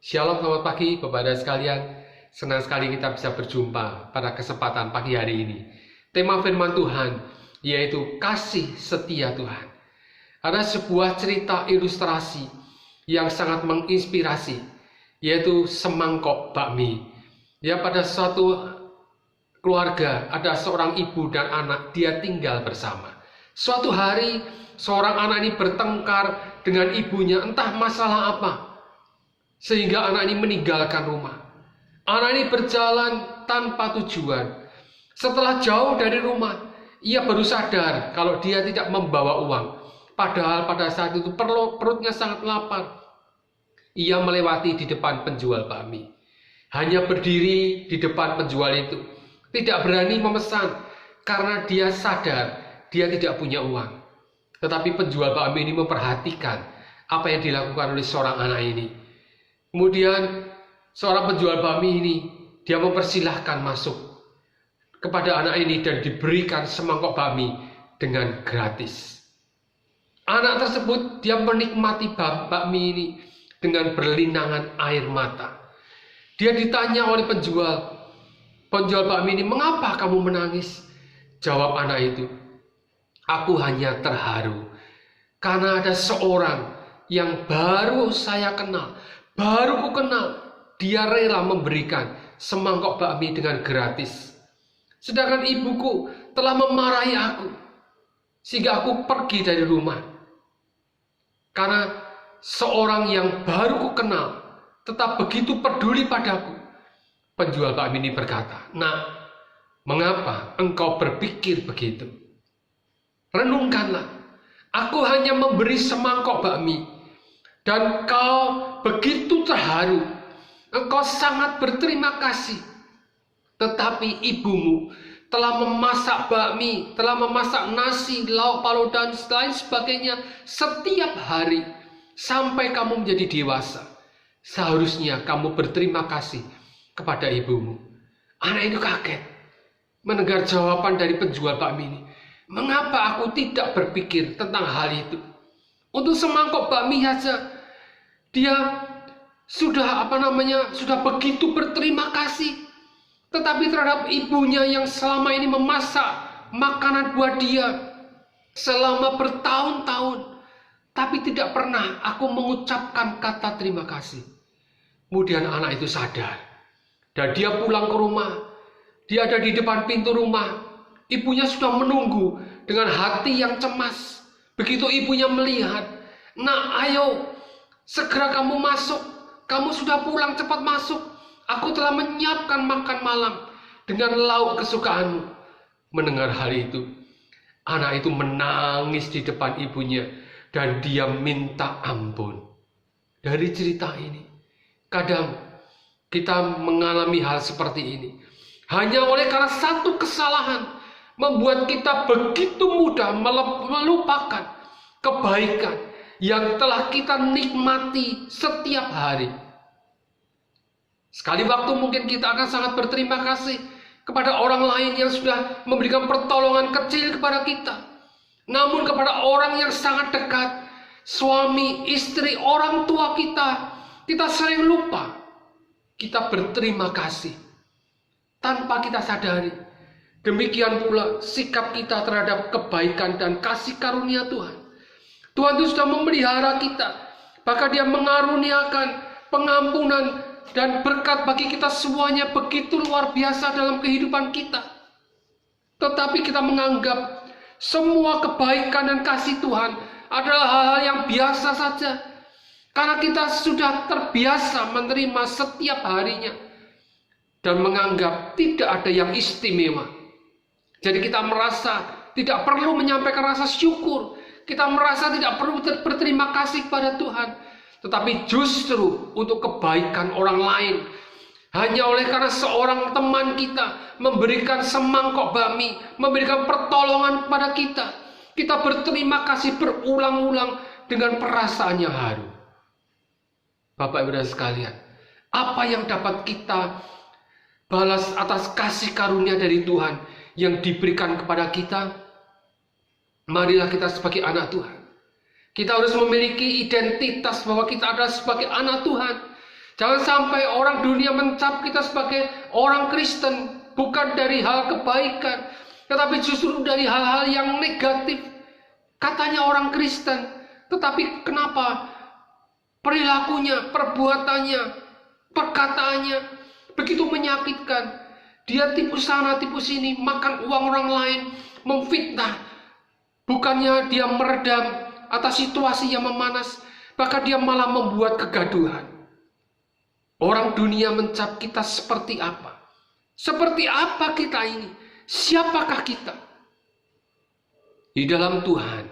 Shalom, selamat pagi Bapak dan sekalian. Senang sekali kita bisa berjumpa pada kesempatan pagi hari ini. Tema firman Tuhan yaitu kasih setia Tuhan. Ada sebuah cerita ilustrasi yang sangat menginspirasi, yaitu semangkok bakmi. Ya, pada suatu keluarga ada seorang ibu dan anak, dia tinggal bersama. Suatu hari seorang anak ini bertengkar dengan ibunya, entah masalah apa, sehingga anak ini meninggalkan rumah. Anak ini berjalan tanpa tujuan. Setelah jauh dari rumah, ia baru sadar kalau dia tidak membawa uang. Padahal pada saat itu perutnya sangat lapar. Ia melewati di depan penjual bakmi. Hanya berdiri di depan penjual itu. Tidak berani memesan karena dia sadar dia tidak punya uang. Tetapi penjual bakmi ini memperhatikan apa yang dilakukan oleh seorang anak ini. Kemudian seorang penjual bakmi ini, dia mempersilahkan masuk kepada anak ini dan diberikan semangkok bakmi dengan gratis. Anak tersebut dia menikmati bakmi ini dengan berlinangan air mata. Dia ditanya oleh penjual bakmi ini, "Mengapa kamu menangis?" Jawab anak itu, "Aku hanya terharu karena ada seorang yang baru saya kenal. Baru ku kenal, dia rela memberikan semangkok bakmi dengan gratis. Sedangkan ibuku telah memarahi aku, sehingga aku pergi dari rumah. Karena seorang yang baru ku kenal, tetap begitu peduli padaku." Penjual bakmi ini berkata, "Nak, mengapa engkau berpikir begitu? Renungkanlah, aku hanya memberi semangkok bakmi. Dan kau begitu terharu, engkau sangat berterima kasih. Tetapi ibumu telah memasak bakmi, telah memasak nasi, lauk pauk dan lain sebagainya setiap hari sampai kamu menjadi dewasa. Seharusnya kamu berterima kasih kepada ibumu." Anak itu kaget mendengar jawaban dari penjual bakmi ini. Mengapa aku tidak berpikir tentang hal itu? Untuk semangkok bakmi saja dia sudah begitu berterima kasih. Tetapi terhadap ibunya yang selama ini memasak makanan buat dia selama bertahun-tahun, tapi tidak pernah aku mengucapkan kata terima kasih. Kemudian anak itu sadar dan dia pulang ke rumah. Dia ada di depan pintu rumah. Ibunya sudah menunggu dengan hati yang cemas. Begitu ibunya melihat, "Nak, ayo segera kamu masuk. Kamu sudah pulang, cepat masuk. Aku telah menyiapkan makan malam dengan lauk kesukaanmu." Mendengar hal itu, anak itu menangis di depan ibunya dan dia minta ampun. Dari cerita ini, kadang kita mengalami hal seperti ini. Hanya oleh karena satu kesalahan membuat kita begitu mudah melupakan kebaikan yang telah kita nikmati setiap hari. Sekali waktu mungkin kita akan sangat berterima kasih kepada orang lain yang sudah memberikan pertolongan kecil kepada kita. Namun kepada orang yang sangat dekat, suami, istri, orang tua kita sering lupa. Kita berterima kasih tanpa kita sadari. Demikian pula sikap kita terhadap kebaikan dan kasih karunia Tuhan. Tuhan itu sudah memelihara kita. Bahkan dia mengaruniakan pengampunan dan berkat bagi kita semuanya begitu luar biasa dalam kehidupan kita. Tetapi kita menganggap semua kebaikan dan kasih Tuhan adalah hal-hal yang biasa saja. Karena kita sudah terbiasa menerima setiap harinya. Dan menganggap tidak ada yang istimewa. Jadi kita merasa tidak perlu menyampaikan rasa syukur. Kita merasa tidak perlu berterima kasih kepada Tuhan. Tetapi justru untuk kebaikan orang lain. Hanya oleh karena seorang teman kita memberikan semangkok bakmi, memberikan pertolongan kepada kita. Kita berterima kasih berulang-ulang dengan perasaan yang haru. Bapak Ibu dan sekalian, apa yang dapat kita balas atas kasih karunia dari Tuhan yang diberikan kepada kita? Marilah kita sebagai anak Tuhan, kita harus memiliki identitas bahwa kita adalah sebagai anak Tuhan. Jangan sampai orang dunia mencap kita sebagai orang Kristen bukan dari hal kebaikan, tetapi justru dari hal-hal yang negatif. Katanya orang Kristen, tetapi kenapa perilakunya, perbuatannya, perkataannya begitu menyakitkan. Dia tipu sana, tipu sini, makan uang orang lain, memfitnah. Bukannya dia meredam atas situasi yang memanas, bahkan dia malah membuat kegaduhan. Orang dunia mencap kita seperti apa? Seperti apa kita ini? Siapakah kita? Di dalam Tuhan,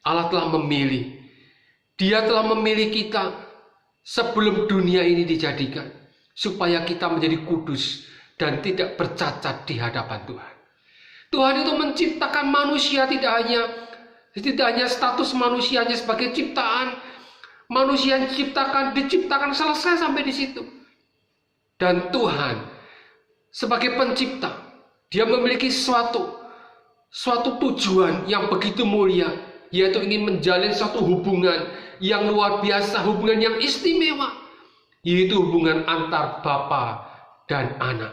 Allah telah memilih. Dia telah memilih kita sebelum dunia ini dijadikan, supaya kita menjadi kudus dan tidak bercacat di hadapan Tuhan. Tuhan itu menciptakan manusia tidak hanya status manusianya sebagai ciptaan. Manusia yang diciptakan selesai sampai di situ. Dan Tuhan sebagai pencipta, dia memiliki suatu tujuan yang begitu mulia, yaitu ingin menjalin suatu hubungan yang luar biasa, hubungan yang istimewa, yaitu hubungan antar Bapa dan Anak.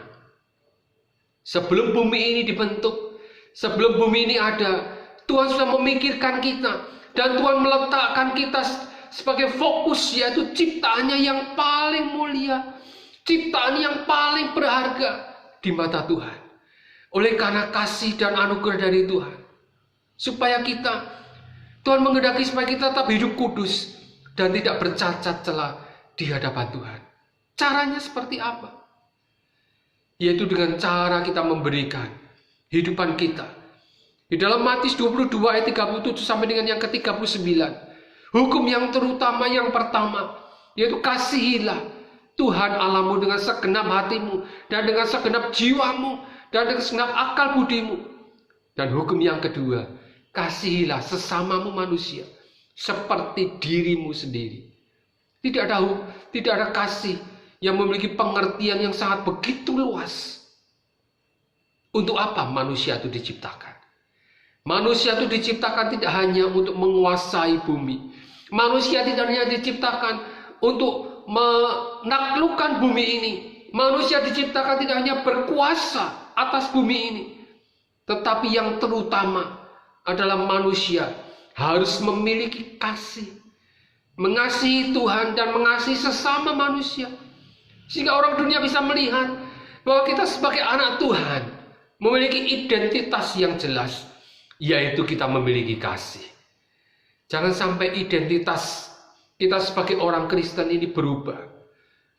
Sebelum bumi ini dibentuk, sebelum bumi ini ada, Tuhan sudah memikirkan kita, dan Tuhan meletakkan kita sebagai fokus, yaitu ciptaannya yang paling mulia, ciptaan yang paling berharga di mata Tuhan. Oleh karena kasih dan anugerah dari Tuhan, supaya Tuhan menghendaki supaya kita tetap hidup kudus dan tidak bercacat celah di hadapan Tuhan. Caranya seperti apa? Yaitu dengan cara kita memberikan hidupan kita. Di dalam Matius 22 ayat 37 sampai dengan yang ke-39. Hukum yang terutama yang pertama, yaitu kasihilah Tuhan Allahmu dengan segenap hatimu, dan dengan segenap jiwamu, dan dengan segenap akal budimu. Dan hukum yang kedua, kasihilah sesamamu manusia seperti dirimu sendiri. Tidak ada kasih yang memiliki pengertian yang sangat begitu luas. Untuk apa manusia itu diciptakan? Manusia itu diciptakan tidak hanya untuk menguasai bumi. Manusia tidak hanya diciptakan untuk menaklukkan bumi ini. Manusia diciptakan tidak hanya berkuasa atas bumi ini, tetapi yang terutama adalah manusia harus memiliki kasih, mengasihi Tuhan dan mengasihi sesama manusia. Sehingga orang dunia bisa melihat bahwa kita sebagai anak Tuhan memiliki identitas yang jelas, yaitu kita memiliki kasih. Jangan sampai identitas kita sebagai orang Kristen ini berubah.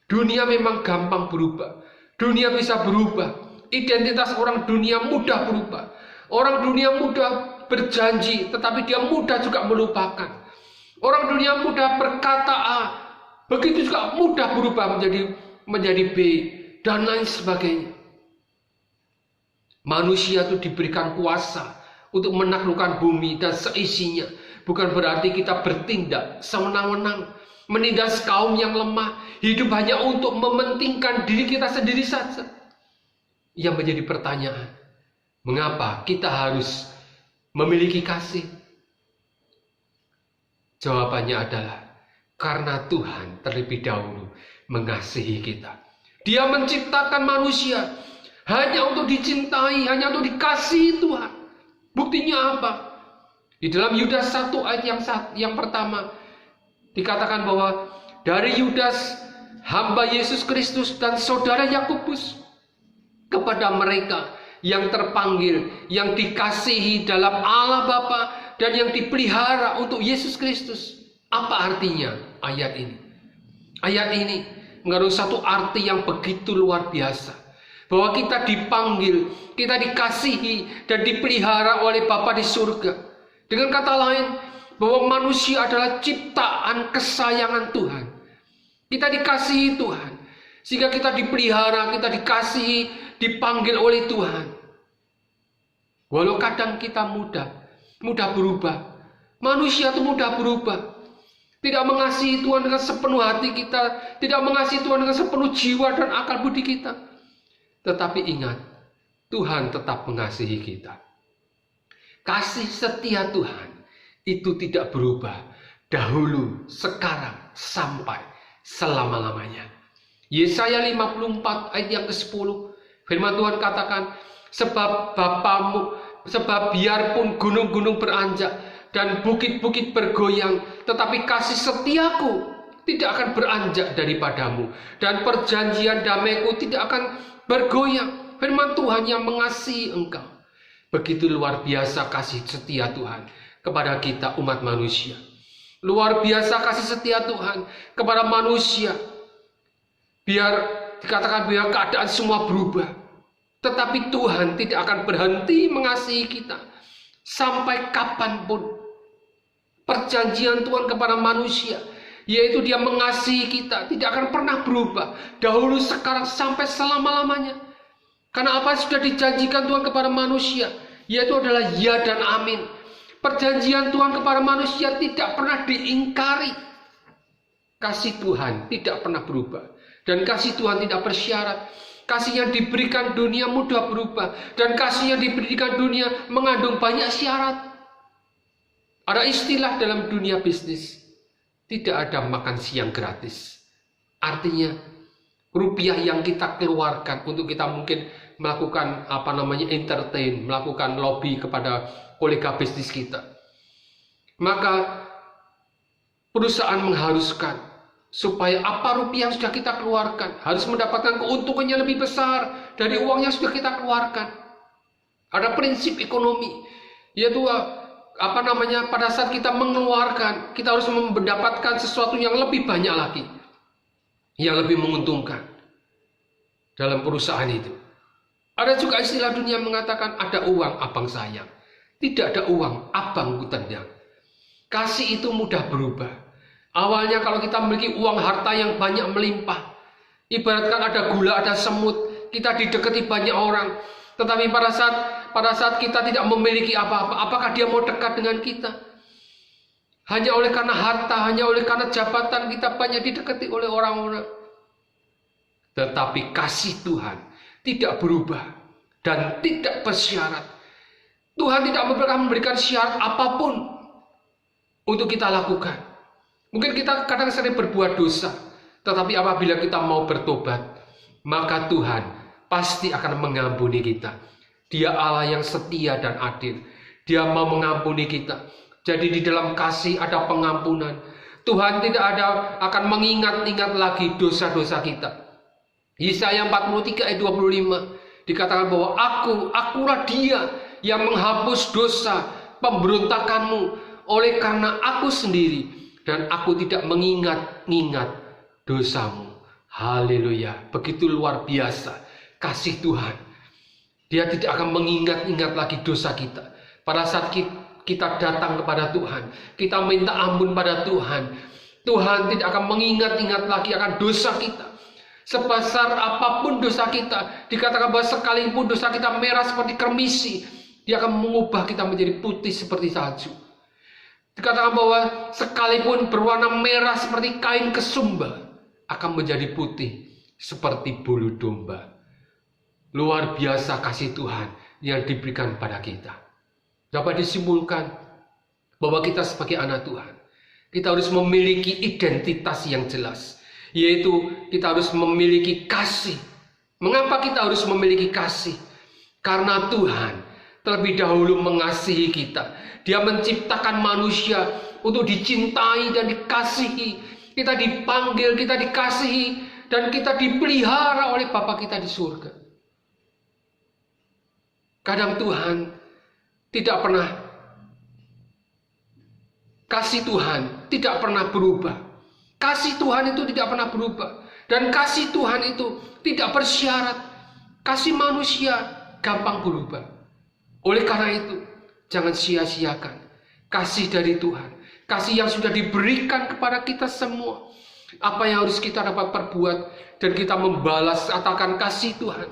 Dunia memang gampang berubah. Dunia bisa berubah. Identitas orang dunia mudah berubah. Orang dunia mudah berjanji, tetapi dia mudah juga melupakan. Orang dunia mudah berkata A, begitu juga mudah berubah menjadi B, dan lain sebagainya. Manusia itu diberikan kuasa untuk menaklukkan bumi dan seisinya. Bukan berarti kita bertindak sewenang-wenang, menindas kaum yang lemah, hidup hanya untuk mementingkan diri kita sendiri saja. Yang menjadi pertanyaan, mengapa kita harus memiliki kasih? Jawabannya adalah karena Tuhan terlebih dahulu mengasihi kita. Dia menciptakan manusia hanya untuk dicintai, hanya untuk dikasihi Tuhan. Buktinya apa? Di dalam Yudas 1 ayat yang pertama dikatakan bahwa dari Yudas hamba Yesus Kristus dan saudara Yakobus, kepada mereka yang terpanggil, yang dikasihi dalam Allah Bapa, dan yang dipelihara untuk Yesus Kristus. Apa artinya ayat ini? Ayat ini mengandung satu arti yang begitu luar biasa, bahwa kita dipanggil, kita dikasihi dan dipelihara oleh Bapa di surga. Dengan kata lain, bahwa manusia adalah ciptaan kesayangan Tuhan. Kita dikasihi Tuhan, sehingga kita dipelihara, kita dikasihi, dipanggil oleh Tuhan. Walau kadang kita mudah berubah. Manusia itu mudah berubah. Tidak mengasihi Tuhan dengan sepenuh hati kita, tidak mengasihi Tuhan dengan sepenuh jiwa dan akal budi kita. Tetapi ingat, Tuhan tetap mengasihi kita. Kasih setia Tuhan itu tidak berubah dahulu, sekarang, sampai selama-lamanya. Yesaya 54 ayat yang ke-10. Firman Tuhan katakan, sebab biarpun gunung-gunung beranjak dan bukit-bukit bergoyang, tetapi kasih setiaku tidak akan beranjak daripadamu, dan perjanjian damaiku tidak akan bergoyang. Firman Tuhan yang mengasihi engkau. Begitu luar biasa kasih setia Tuhan kepada kita umat manusia. Luar biasa kasih setia Tuhan kepada manusia. Biar dikatakan biar keadaan semua berubah, tetapi Tuhan tidak akan berhenti mengasihi kita sampai kapanpun. Perjanjian Tuhan kepada manusia, yaitu Dia mengasihi kita, tidak akan pernah berubah. Dahulu, sekarang, sampai selama-lamanya. Karena apa yang sudah dijanjikan Tuhan kepada manusia, yaitu adalah ya dan amin. Perjanjian Tuhan kepada manusia tidak pernah diingkari. Kasih Tuhan tidak pernah berubah. Dan kasih Tuhan tidak bersyarat. Kasih yang diberikan dunia mudah berubah. Dan kasih yang diberikan dunia mengandung banyak syarat. Ada istilah dalam dunia bisnis, tidak ada makan siang gratis. Artinya, rupiah yang kita keluarkan untuk kita mungkin melakukan entertain, melakukan lobby kepada kolega bisnis kita. Maka perusahaan mengharuskan supaya apa rupiah yang sudah kita keluarkan harus mendapatkan keuntungannya lebih besar dari uang yang sudah kita keluarkan. Ada prinsip ekonomi, yaitu pada saat kita mengeluarkan, kita harus mendapatkan sesuatu yang lebih banyak lagi, yang lebih menguntungkan dalam perusahaan itu. Ada juga istilah dunia mengatakan ada uang abang sayang, tidak ada uang abang ku tendang. Kasih itu mudah berubah. Awalnya kalau kita memiliki uang harta yang banyak melimpah, ibaratkan ada gula, ada semut, kita didekati banyak orang. Tetapi pada saat kita tidak memiliki apa-apa, apakah dia mau dekat dengan kita? Hanya oleh karena harta, hanya oleh karena jabatan, kita banyak didekati oleh orang-orang. Tetapi kasih Tuhan tidak berubah dan tidak bersyarat. Tuhan tidak memberikan syarat apapun untuk kita lakukan. Mungkin kita kadang sering berbuat dosa, tetapi apabila kita mau bertobat, maka Tuhan pasti akan mengampuni kita. Dia Allah yang setia dan adil. Dia mau mengampuni kita. Jadi di dalam kasih ada pengampunan. Tuhan tidak akan mengingat-ingat lagi dosa-dosa kita. Yesaya 43 ayat 25 dikatakan bahwa akulah Dia yang menghapus dosa pemberontakanmu oleh karena aku sendiri, dan aku tidak mengingat-ingat dosamu. Haleluya. Begitu luar biasa kasih Tuhan. Dia tidak akan mengingat-ingat lagi dosa kita. Pada saat kita datang kepada Tuhan, kita minta ampun pada Tuhan, Tuhan tidak akan mengingat-ingat lagi akan dosa kita. Sebesar apapun dosa kita, dikatakan bahwa sekalipun dosa kita merah seperti kermisi, Dia akan mengubah kita menjadi putih seperti salju. Dikatakan bahwa sekalipun berwarna merah seperti kain kesumba, akan menjadi putih seperti bulu domba. Luar biasa kasih Tuhan yang diberikan pada kita. Dapat disimpulkan bahwa kita sebagai anak Tuhan, kita harus memiliki identitas yang jelas, yaitu kita harus memiliki kasih. Mengapa kita harus memiliki kasih? Karena Tuhan terlebih dahulu mengasihi kita. Dia menciptakan manusia untuk dicintai dan dikasihi. Kita dipanggil, kita dikasihi, dan kita dipelihara oleh Bapa kita di surga. Kadang Tuhan tidak pernah, kasih Tuhan tidak pernah berubah. Kasih Tuhan itu tidak pernah berubah. Dan kasih Tuhan itu tidak bersyarat. Kasih manusia gampang berubah. Oleh karena itu, jangan sia-siakan kasih dari Tuhan. Kasih yang sudah diberikan kepada kita semua. Apa yang harus kita dapat perbuat dan kita membalas katakan kasih Tuhan.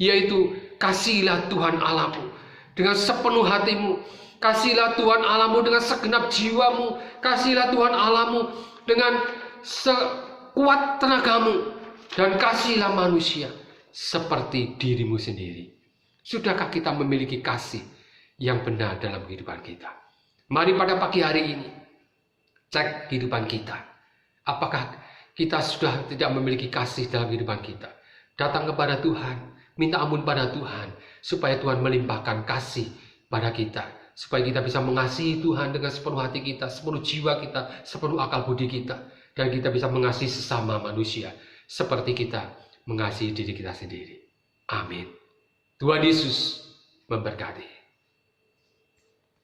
Yaitu kasihilah Tuhan Allahmu dengan sepenuh hatimu. Kasihilah Tuhan Allahmu dengan segenap jiwamu. Kasihilah Tuhan Allahmu dengan sekuat tenagamu. Dan kasihilah manusia seperti dirimu sendiri. Sudahkah kita memiliki kasih yang benar dalam kehidupan kita? Mari pada pagi hari ini cek kehidupan kita. Apakah kita sudah tidak memiliki kasih dalam kehidupan kita, datang kepada Tuhan, minta ampun pada Tuhan, supaya Tuhan melimpahkan kasih pada kita, supaya kita bisa mengasihi Tuhan dengan sepenuh hati kita, sepenuh jiwa kita, sepenuh akal budi kita, dan kita bisa mengasihi sesama manusia, seperti kita mengasihi diri kita sendiri. Amin. Tuhan Yesus memberkati.